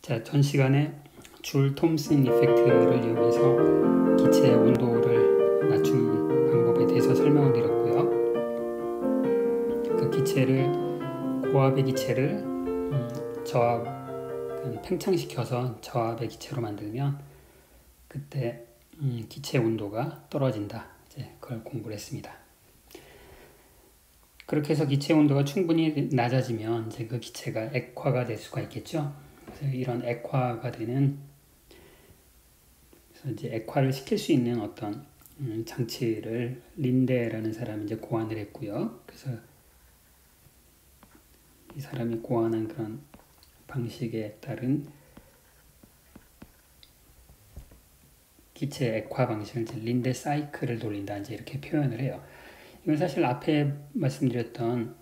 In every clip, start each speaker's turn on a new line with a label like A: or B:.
A: 자, 전 시간에 줄 톰슨 이펙트를 이용해서 기체의 온도를 낮추는 방법에 대해서 설명을 드렸고요. 그 기체를 고압의 기체를 저압, 팽창시켜서 저압의 기체로 만들면 그때 기체 온도가 떨어진다. 이제 그걸 공부를 했습니다. 그렇게 해서 기체 온도가 충분히 낮아지면 이제 그 기체가 액화가 될 수가 있겠죠. 그래서 이런 액화가 되는, 그래서 이제 액화를 시킬 수 있는 어떤 장치를 린데라는 사람이 이제 고안을 했고요. 그래서 이 사람이 고안한 그런 방식에 따른 기체 액화 방식을 이제 린데 사이클을 돌린다, 이제 이렇게 표현을 해요. 이건 사실 앞에 말씀드렸던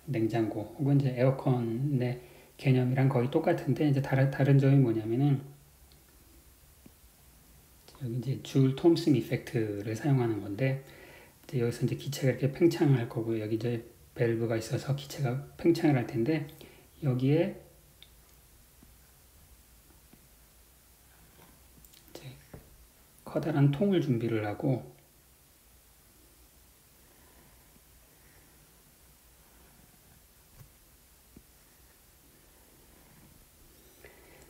A: 냉장고 혹은 이제 에어컨의 개념이랑 거의 똑같은데, 이제 다른 점이 뭐냐면은 여기 이제 줄 톰슨 이펙트를 사용하는 건데, 이제 여기서 이제 기체가 이렇게 팽창을 할 거고요. 여기 이제 밸브가 있어서 기체가 팽창을 할 텐데, 여기에 이제 커다란 통을 준비를 하고,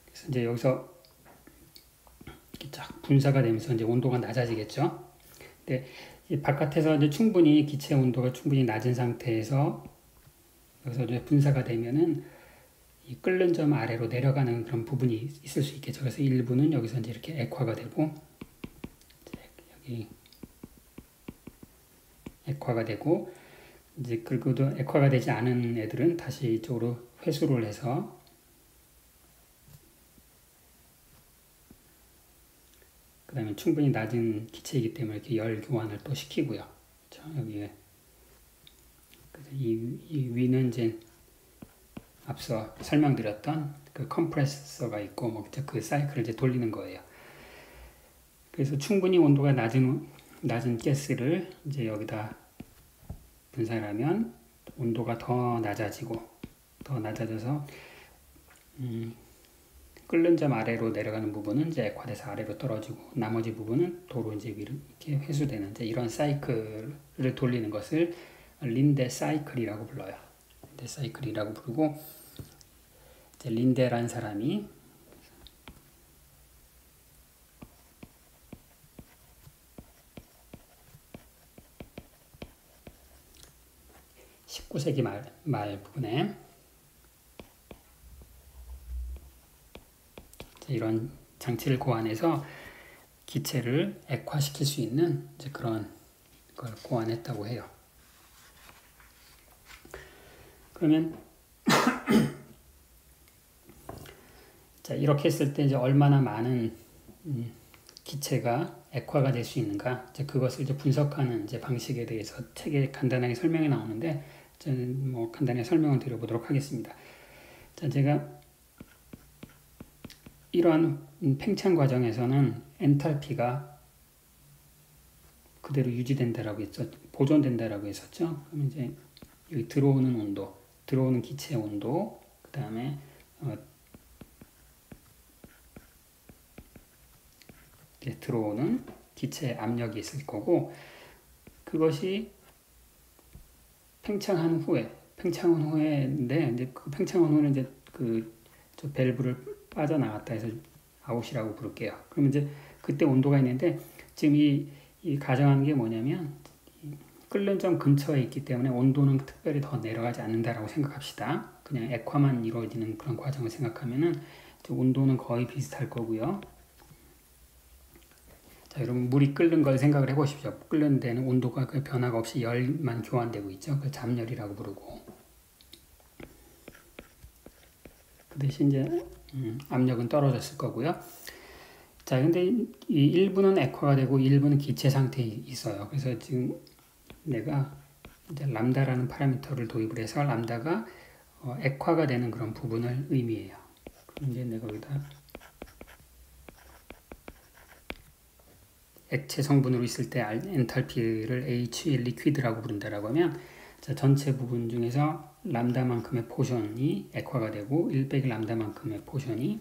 A: 그래서 이제 여기서 이렇게 쫙 분사가 되면서 이제 온도가 낮아지겠죠. 근데 이 바깥에서 이제 충분히 기체 온도가 충분히 낮은 상태에서 여기서 이제 분사가 되면은 이 끓는 점 아래로 내려가는 그런 부분이 있을 수 있겠죠. 그래서 일부는 여기서 이제 이렇게 액화가 되고, 여기 액화가 되고, 이제 그리고 액화가 되지 않은 애들은 다시 이쪽으로 회수를 해서 그 다음에 충분히 낮은 기체이기 때문에 이렇게 열 교환을 또 시키고요. 그렇죠? 여기에 이 위는 이제 앞서 설명드렸던 그 컴프레서가 있고, 뭐 그 사이클을 이제 돌리는 거예요. 그래서 충분히 온도가 낮은 가스를 이제 여기다 분산하면 온도가 더 낮아져서 끓는 점 아래로 내려가는 부분은 이제 액화돼서 아래로 떨어지고, 나머지 부분은 도로 이제 위로 이렇게 회수되는 이제 이런 사이클을 돌리는 것을 린데 사이클이라고 불러요. 린데 사이클이라고 부르고, 이제 린데라는 사람이 19세기 말 부분에 이런 장치를 고안해서 기체를 액화시킬 수 있는 이제 그런 걸 고안했다고 해요. 그러면 자, 이렇게 했을 때 이제 얼마나 많은 기체가 액화가 될 수 있는가, 이제 그것을 이제 분석하는 이제 방식에 대해서 책에 간단하게 설명이 나오는데, 저는 뭐 간단히 설명을 드려보도록 하겠습니다. 자, 제가 이러한 팽창 과정에서는 엔탈피가 그대로 유지된다라고 했죠. 보존된다라고 했었죠. 그럼 이제 여기 들어오는 온도, 들어오는 기체 온도, 그 다음에 들어오는 기체 압력이 있을 거고, 그것이 팽창한 후에인데, 이제 그 팽창한 후는 이제 저 밸브를 빠져나갔다 해서 아웃이라고 부를게요. 그러면 이제 그때 온도가 있는데, 지금 이 가정하는 게 뭐냐면, 끓는 점 근처에 있기 때문에 온도는 특별히 더 내려가지 않는다라고 생각합시다. 그냥 액화만 이루어지는 그런 과정을 생각하면은 온도는 거의 비슷할 거고요. 자, 여러분 물이 끓는 걸 생각을 해보십시오. 끓는 데는 온도가 그 변화가 없이 열만 교환되고 있죠. 그걸 잡열이라고 부르고, 그 대신 이제 압력은 떨어졌을 거고요. 자, 근데 이 일부는 액화가 되고 일부는 기체 상태에 있어요. 그래서 지금 내가 이제 람다라는 파라미터를 도입을 해서 람다가 액화가 되는 그런 부분을 의미해요. 그럼 이제 내가 여기다 액체 성분으로 있을 때 엔탈피를 H 리퀴드라고 부른다라고 하면, 자, 전체 부분 중에서 람다만큼의 포션이 액화가 되고 1 빼기 람다만큼의 포션이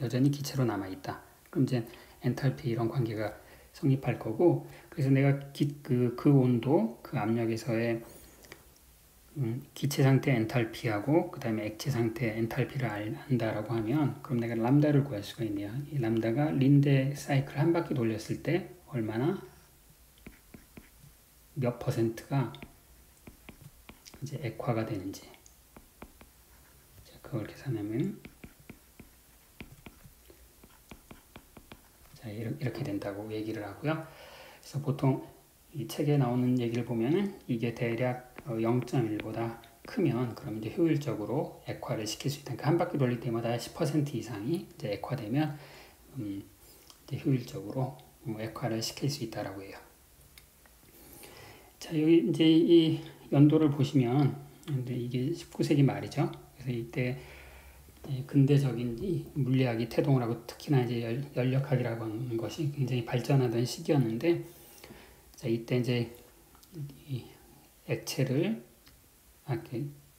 A: 여전히 기체로 남아있다. 그럼 이제 엔탈피 이런 관계가 성립할 거고, 그래서 내가 그 온도, 그 압력에서의 기체 상태 엔탈피하고 그 다음에 액체 상태 엔탈피를 안다라고 하면, 그럼 내가 람다를 구할 수가 있네요. 이 람다가 린데 사이클 한 바퀴 돌렸을 때 얼마나, 몇 퍼센트가 이제 액화가 되는지, 자, 그걸 계산하면 자, 이렇게 된다고 얘기를 하고요. 그래서 보통 이 책에 나오는 얘기를 보면은 이게 대략 0.1보다 크면 그럼 이제 효율적으로 액화를 시킬 수 있다. 그러니까 한 바퀴 돌릴 때마다 10% 이상이 이제 액화되면 이제 효율적으로 액화를 시킬 수 있다라고 해요. 자, 여기 이제 이 연도를 보시면, 근데 이게 19세기 말이죠. 그래서 이때 근대적인 이 물리학이 태동을 하고, 특히나 이제 연력학이라고 하는 것이 굉장히 발전하던 시기였는데, 자, 이때 이제 이 액체를,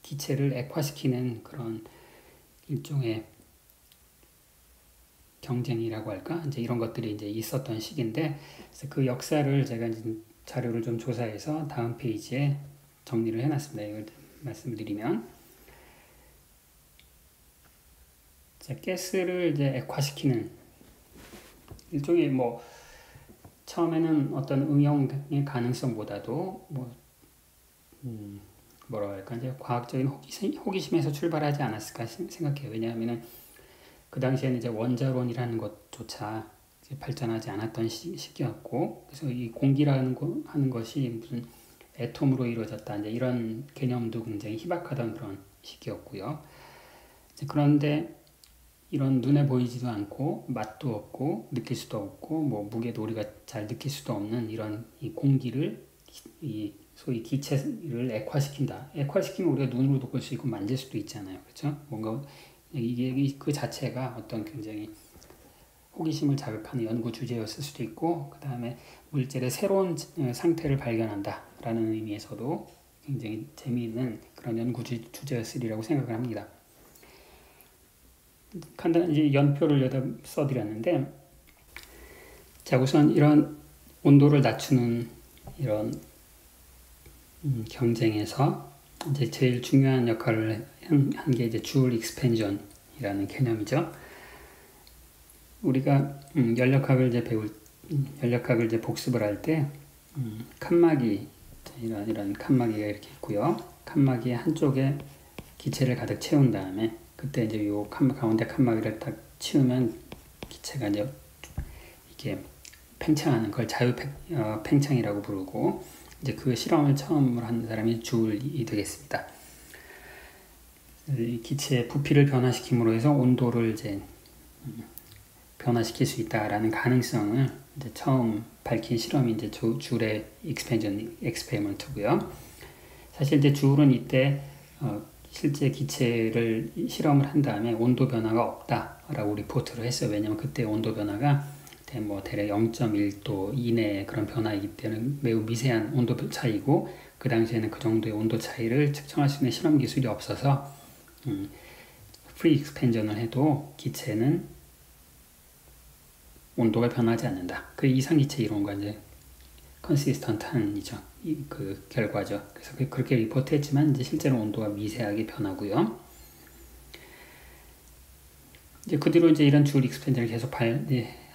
A: 기체를 액화시키는 그런 일종의 경쟁이라고 할까? 이제 이런 것들이 이제 있었던 시기인데, 그래서 그 역사를 제가 이제 자료를 좀 조사해서 다음 페이지에 정리를 해놨습니다. 이걸 말씀드리면, 자, 가스를 이제 액화시키는 일종의 뭐 처음에는 어떤 응용의 가능성보다도 뭐라고 할까, 이제 과학적인 호기심에서 출발하지 않았을까 생각해요. 왜냐하면은 그 당시에는 이제 원자론이라는 것조차 이제 발전하지 않았던 시기였고, 그래서 이 공기라는 하는 것이 무슨 애톰으로 이루어졌다, 이제 이런 개념도 굉장히 희박하던 그런 시기였고요. 그런데 이런 눈에 보이지도 않고 맛도 없고 느낄 수도 없고 뭐 무게도 우리가 잘 느낄 수도 없는 이런 이 공기를, 이 소위 기체를 액화시킨다. 액화시키면 우리가 눈으로도 볼 수 있고 만질 수도 있잖아요. 그렇죠? 뭔가 이게 그 자체가 어떤 굉장히 호기심을 자극하는 연구 주제였을 수도 있고, 그 다음에 물질의 새로운 상태를 발견한다라는 의미에서도 굉장히 재미있는 그런 연구 주제였으리라고 생각을 합니다. 간단한 이제 연표를 여기다 써드렸는데, 자, 우선 이런 온도를 낮추는 이런 경쟁에서 이제 제일 중요한 역할을 한 게 이제 줄 익스펜전이라는 개념이죠. 우리가 연력학을 이제 복습을 할 때 칸막이, 이런 칸막이가 이렇게 있고요. 칸막이 한쪽에 기체를 가득 채운 다음에, 그때 이제 요 가운데 칸막이를 딱 치우면 기체가 이제 이게 팽창하는 걸 자유 팽창이라고 부르고, 이제 그 실험을 처음으로 한 사람이 줄이 되겠습니다. 이 기체의 부피를 변화시킴으로 해서 온도를 이제 변화시킬 수 있다라는 가능성을 이제 처음 밝힌 실험이 이제 줄의 익스펜전 엑스페리먼트고요. 사실 이제 줄은 이때 실제 기체를 실험을 한 다음에 온도 변화가 없다라고 리포트를 했어요. 왜냐하면 그때 온도 변화가 뭐 대략 0.1도 이내의 그런 변화이기 때문에 매우 미세한 온도 차이고, 그 당시에는 그 정도의 온도 차이를 측정할 수 있는 실험 기술이 없어서 프리 익스펜전을 해도 기체는 온도가 변하지 않는다. 그 이상기체 이론과 이제 컨시스턴트한이죠. 그 결과죠. 그래서 그렇게 리포트했지만 이제 실제로 온도가 미세하게 변하고요. 이제 그 뒤로 이제 이런 줄 익스펜전을 계속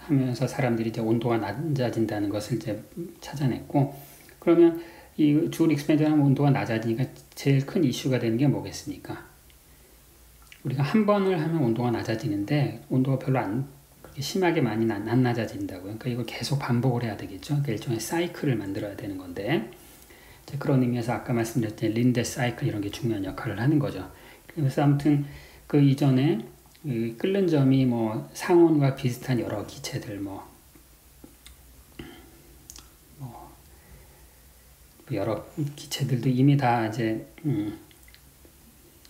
A: 하면서 사람들이 이제 온도가 낮아진다는 것을 이제 찾아냈고, 그러면 이 줄 익스펜전 하면 온도가 낮아지니까 제일 큰 이슈가 되는 게 뭐겠습니까? 우리가 한 번을 하면 온도가 낮아지는데 온도가 별로 그렇게 심하게 많이 안 낮아진다고요. 그러니까 이걸 계속 반복을 해야 되겠죠. 그러니까 일종의 사이클을 만들어야 되는 건데, 그런 의미에서 아까 말씀드렸던 린데 사이클 이런 게 중요한 역할을 하는 거죠. 그래서 아무튼 그 이전에 끓는 점이 뭐 상온과 비슷한 여러 기체들 여러 기체들도 이미 다 이제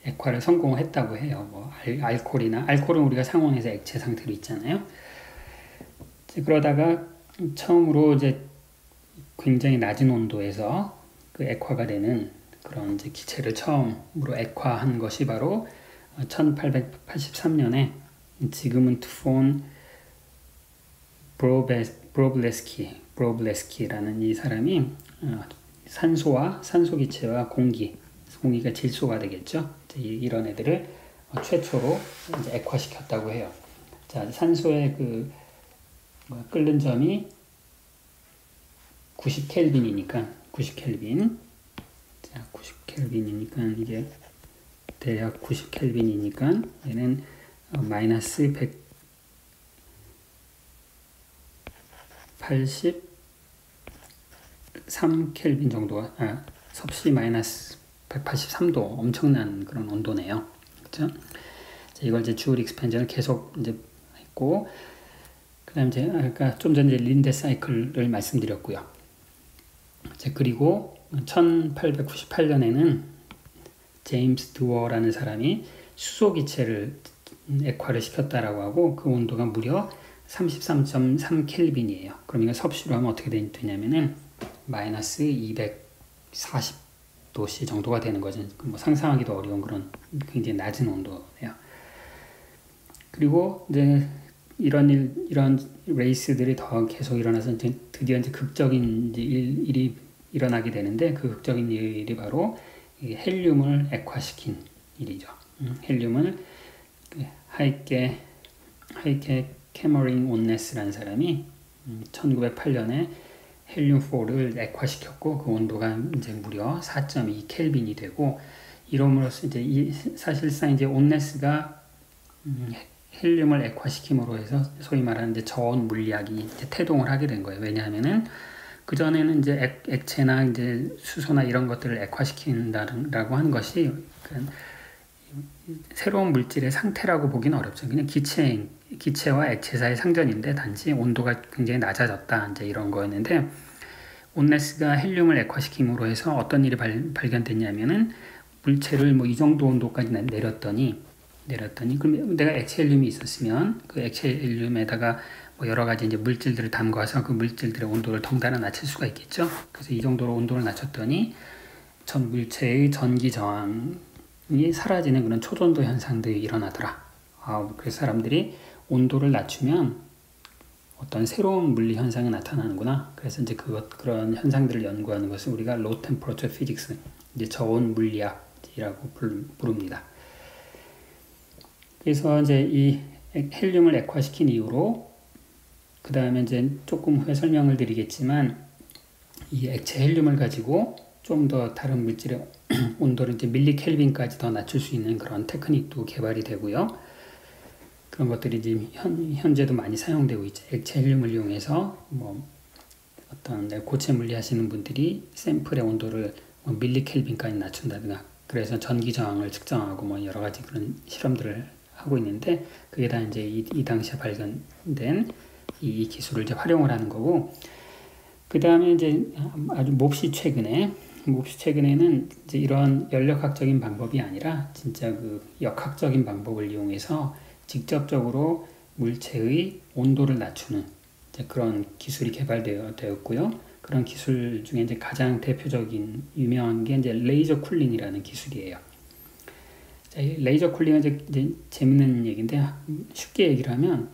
A: 액화를 성공했다고 해요. 뭐 알코올은 우리가 상온에서 액체 상태로 있잖아요. 그러다가 처음으로 이제 굉장히 낮은 온도에서 그 액화가 되는 그런 이제 기체를 처음으로 액화한 것이 바로 1883년에 지그문트 폰 브로블레스키라는 이 사람이 산소 기체와 공기가 질소가 되겠죠. 이런 애들을 최초로 이제 액화시켰다고 해요. 자, 산소의 그 끓는 점이 90켈빈이니까 90켈빈. 자, 90켈빈이니까 이게 대략 90켈빈이니까 얘는 마이너스 183켈빈 정도가 섭씨 마이너스 183도 엄청난 그런 온도네요. 그렇죠? 이걸 이제 주울 익스펜션을 계속 이제 했고, 그다음 이제 아까 좀 전에 린데 사이클을 말씀드렸고요. 이제 그리고 1898년에는 제임스 드워라는 사람이 수소 기체를 액화를 시켰다라고 하고 그 온도가 무려 33.3 켈빈이에요. 그럼 이거 섭씨로 하면 어떻게 되냐면은 마이너스 240도씨 정도가 되는 거죠. 뭐 상상하기도 어려운 그런 굉장히 낮은 온도예요. 그리고 이제 이런 레이스들이 더 계속 일어나서 이제 드디어 이제 극적인 이제 일이 일어나게 되는데 그 극적인 일이 바로 헬륨을 액화시킨 일이죠. 헬륨을 하이케 캐머링 온네스라는 사람이 1908년에 헬륨4를 액화시켰고 그 온도가 이제 무려 4.2 켈빈이 되고 이름으로써 이제 사실상 이제 온네스가 헬륨을 액화시킴으로 해서 소위 말하는 이제 저온 물리학이 이제 태동을 하게 된 거예요. 왜냐하면은 그 전에는 이제 액체나 이제 수소나 이런 것들을 액화시킨다라고 하는 것이 새로운 물질의 상태라고 보기는 어렵죠. 그냥 기체와 액체 사이의 상전인데 단지 온도가 굉장히 낮아졌다 이제 이런 거였는데 온네스가 헬륨을 액화시킴으로 해서 어떤 일이 발견됐냐면은 물체를 뭐 이 정도 온도까지 내렸더니 그럼 내가 액체 헬륨이 있었으면 그 액체 헬륨에다가 뭐 여러 가지 이제 물질들을 담가서 그 물질들의 온도를 덩달아 낮출 수가 있겠죠. 그래서 이 정도로 온도를 낮췄더니 전 물체의 전기 저항이 사라지는 그런 초전도 현상들이 일어나더라. 그래서 사람들이 온도를 낮추면 어떤 새로운 물리 현상이 나타나는구나. 그래서 이제 그런 현상들을 연구하는 것을 우리가 low temperature physics, 이제 저온 물리학이라고 부릅니다. 그래서 이제 이 헬륨을 액화시킨 이후로 그 다음에 이제 조금 후에 설명을 드리겠지만 이 액체 헬륨을 가지고 좀 더 다른 물질의 온도를 이제 밀리켈빈까지 더 낮출 수 있는 그런 테크닉도 개발이 되고요. 그런 것들이 지금 현재도 많이 사용되고 있죠. 액체 헬륨을 이용해서 뭐 어떤 고체 물리 하시는 분들이 샘플의 온도를 뭐 밀리켈빈까지 낮춘다든가 그래서 전기 저항을 측정하고 뭐 여러 가지 그런 실험들을 하고 있는데 그게 다 이제 이 당시에 발견된 이 기술을 이제 활용을 하는 거고 그 다음에 이제 아주 몹시 최근에는 이제 이런 연력학적인 방법이 아니라 진짜 그 역학적인 방법을 이용해서 직접적으로 물체의 온도를 낮추는 이제 그런 기술이 개발되었고요. 그런 기술 중에 이제 가장 대표적인 유명한 게 이제 레이저 쿨링이라는 기술이에요. 자, 이 레이저 쿨링은 이제 재밌는 얘기인데 쉽게 얘기를 하면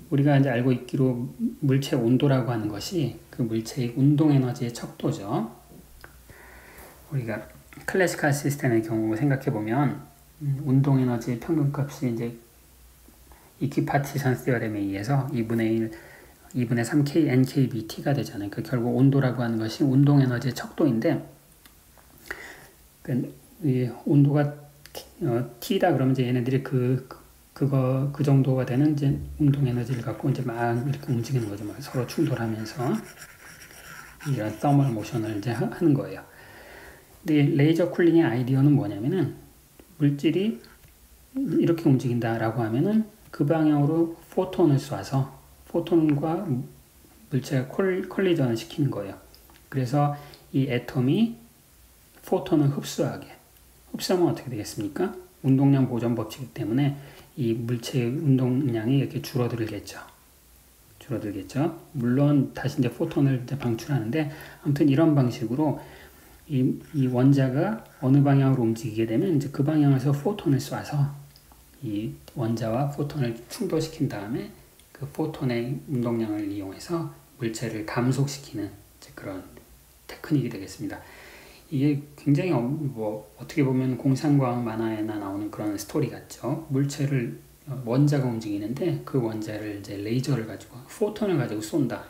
A: 우리가 이제 알고 있기로 물체 온도라고 하는 것이 그 물체의 운동 에너지의 척도죠. 우리가 클래시컬 시스템의 경우 생각해 보면 운동 에너지의 평균값이 이제 이퀴파티션 시어렘에 의해서 2분의 3k nkbt가 되잖아요. 그러니까 결국 온도라고 하는 것이 운동 에너지의 척도인데 이 온도가 t다 그러면 이제 얘네들이 그 정도가 되는 이제 운동 에너지를 갖고 이제 막 이렇게 움직이는 거죠. 막 서로 충돌하면서 이런 서멀 모션을 이제 하는 거예요. 근데 레이저 쿨링의 아이디어는 뭐냐면은 물질이 이렇게 움직인다라고 하면은 그 방향으로 포톤을 쏴서 포톤과 물체가 콜리전을 시키는 거예요. 그래서 이 애톰이 포톤을 흡수하면 어떻게 되겠습니까? 운동량 보존 법칙 때문에 이 물체의 운동량이 이렇게 줄어들겠죠. 물론 다시 이제 포톤을 이제 방출하는데 아무튼 이런 방식으로 이 원자가 어느 방향으로 움직이게 되면 이제 그 방향에서 포톤을 쏴서 이 원자와 포톤을 충돌시킨 다음에 그 포톤의 운동량을 이용해서 물체를 감속시키는 그런 테크닉이 되겠습니다. 이게 굉장히 어떻게 보면 공상과학 만화에나 나오는 그런 스토리 같죠. 물체를 원자가 움직이는데 그 원자를 이제 레이저를 가지고 포톤을 가지고 쏜다.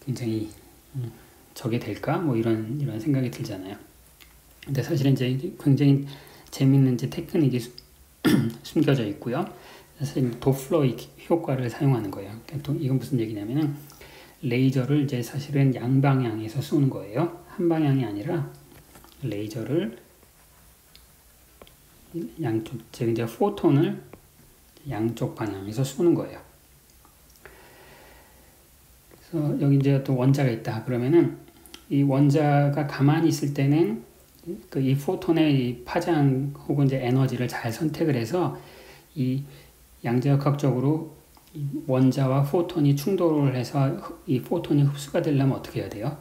A: 굉장히 저게 될까? 이런 생각이 들잖아요. 근데 사실은 이제 굉장히 재밌는 이제 테크닉이 숨겨져 있고요. 사실 도플러 효과를 사용하는 거예요. 이건 무슨 얘기냐면은 레이저를 이제 사실은 양방향에서 쏘는 거예요. 한 방향이 아니라 레이저를 양쪽, 즉 이제 포톤을 양쪽 방향에서 쏘는 거예요. 그래서 여기 이제 또 원자가 있다. 그러면은 이 원자가 가만히 있을 때는 이 포톤의 이 파장 혹은 이제 에너지를 잘 선택을 해서 이 양자역학적으로 원자와 포톤이 충돌을 해서 이 포톤이 흡수가 되려면 어떻게 해야 돼요?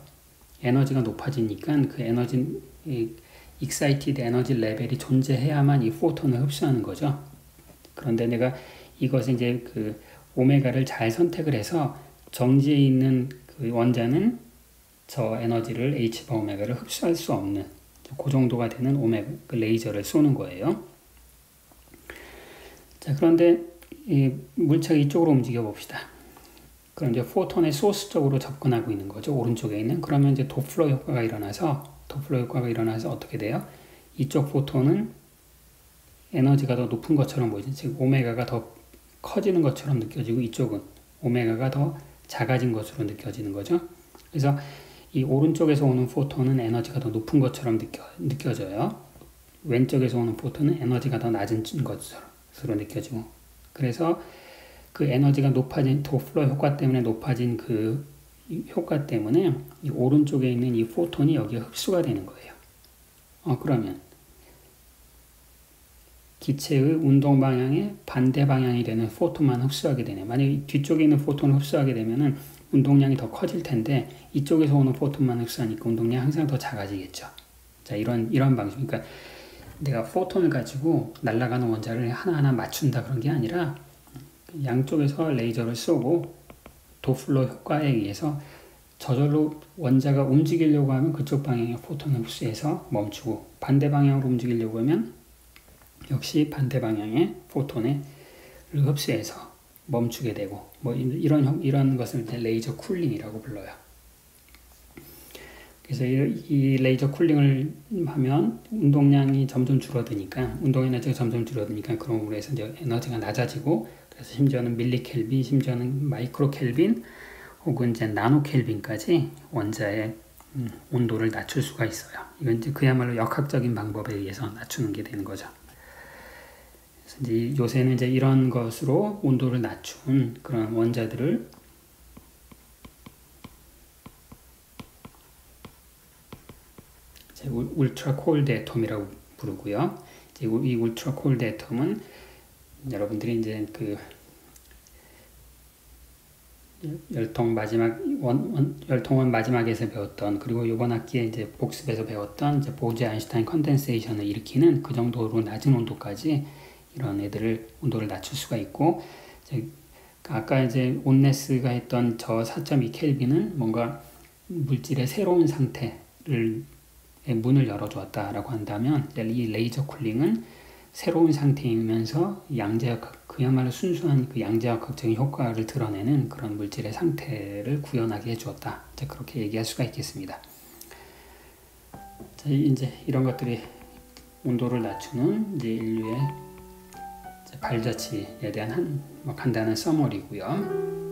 A: 에너지가 높아지니까 그 에너지, excited 에너지 레벨이 존재해야만 이 포톤을 흡수하는 거죠. 그런데 내가 이것을 이제 그 오메가를 잘 선택을 해서 정지에 있는 그 원자는 저 에너지를 H바 오메가를 흡수할 수 없는 그 정도가 되는 오메가 레이저를 쏘는 거예요. 자, 그런데 이 물체가 이쪽으로 움직여 봅시다. 그럼 이제 포톤의 소스 쪽으로 접근하고 있는 거죠. 오른쪽에 있는. 그러면 이제 도플러 효과가 일어나서 어떻게 돼요? 이쪽 포톤은 에너지가 더 높은 것처럼 보이죠. 즉 오메가가 더 커지는 것처럼 느껴지고 이쪽은 오메가가 더 작아진 것으로 느껴지는 거죠. 그래서 이 오른쪽에서 오는 포톤은 에너지가 더 높은 것처럼 느껴져요. 왼쪽에서 오는 포톤은 에너지가 더 낮은 것으로 느껴지고, 그래서 그 에너지가 높아진 도플러 효과 때문에 높아진 그 효과 때문에 이 오른쪽에 있는 이 포톤이 여기에 흡수가 되는 거예요. 그러면 기체의 운동 방향의 반대 방향이 되는 포톤만 흡수하게 되네. 만약에 뒤쪽에 있는 포톤을 흡수하게 되면은 운동량이 더 커질 텐데 이쪽에서 오는 포톤만 흡수하니까 운동량이 항상 더 작아지겠죠. 자, 이런 방식. 그러니까 내가 포톤을 가지고 날아가는 원자를 하나하나 맞춘다 그런 게 아니라 양쪽에서 레이저를 쏘고 도플러 효과에 의해서 저절로 원자가 움직이려고 하면 그쪽 방향의 포톤을 흡수해서 멈추고, 반대 방향으로 움직이려고 하면 역시 반대 방향의 포톤을 흡수해서 멈추게 되고, 이런 것을 이제 레이저 쿨링이라고 불러요. 그래서 이 레이저 쿨링을 하면 운동량이 점점 줄어드니까, 운동 에너지가 점점 줄어드니까 그런 해서 이제 에너지가 낮아지고, 그래서 심지어는 밀리켈빈, 심지어는 마이크로 켈빈 혹은 이제 나노 켈빈까지 원자의 온도를 낮출 수가 있어요. 이건 이제 그야말로 역학적인 방법에 의해서 낮추는 게 되는 거죠. 그래서 이제 요새는 이제 이런 것으로 온도를 낮춘 그런 원자들을 울트라 콜드 애톰이라고 부르고요. 이제 이 울트라 콜드 애톰은 여러분들이 이제 그 열통원 마지막에서 배웠던, 그리고 이번 학기에 이제 복습에서 배웠던 이제 보제 아인슈타인 컨덴세이션을 일으키는 그 정도로 낮은 온도까지 이런 애들을 온도를 낮출 수가 있고, 아까 이제 온네스가 했던 저 4.2 켈빈은 뭔가 물질의 새로운 상태를 문을 열어주었다라고 한다면, 이 레이저 쿨링은 새로운 상태이면서 양자역학, 그야말로 순수한 그 양자역학적인 효과를 드러내는 그런 물질의 상태를 구현하게 해주었다. 그렇게 얘기할 수가 있겠습니다. 자, 이제 이런 것들이 온도를 낮추는 이제 인류의 발자취에 대한 간단한 서머리고요.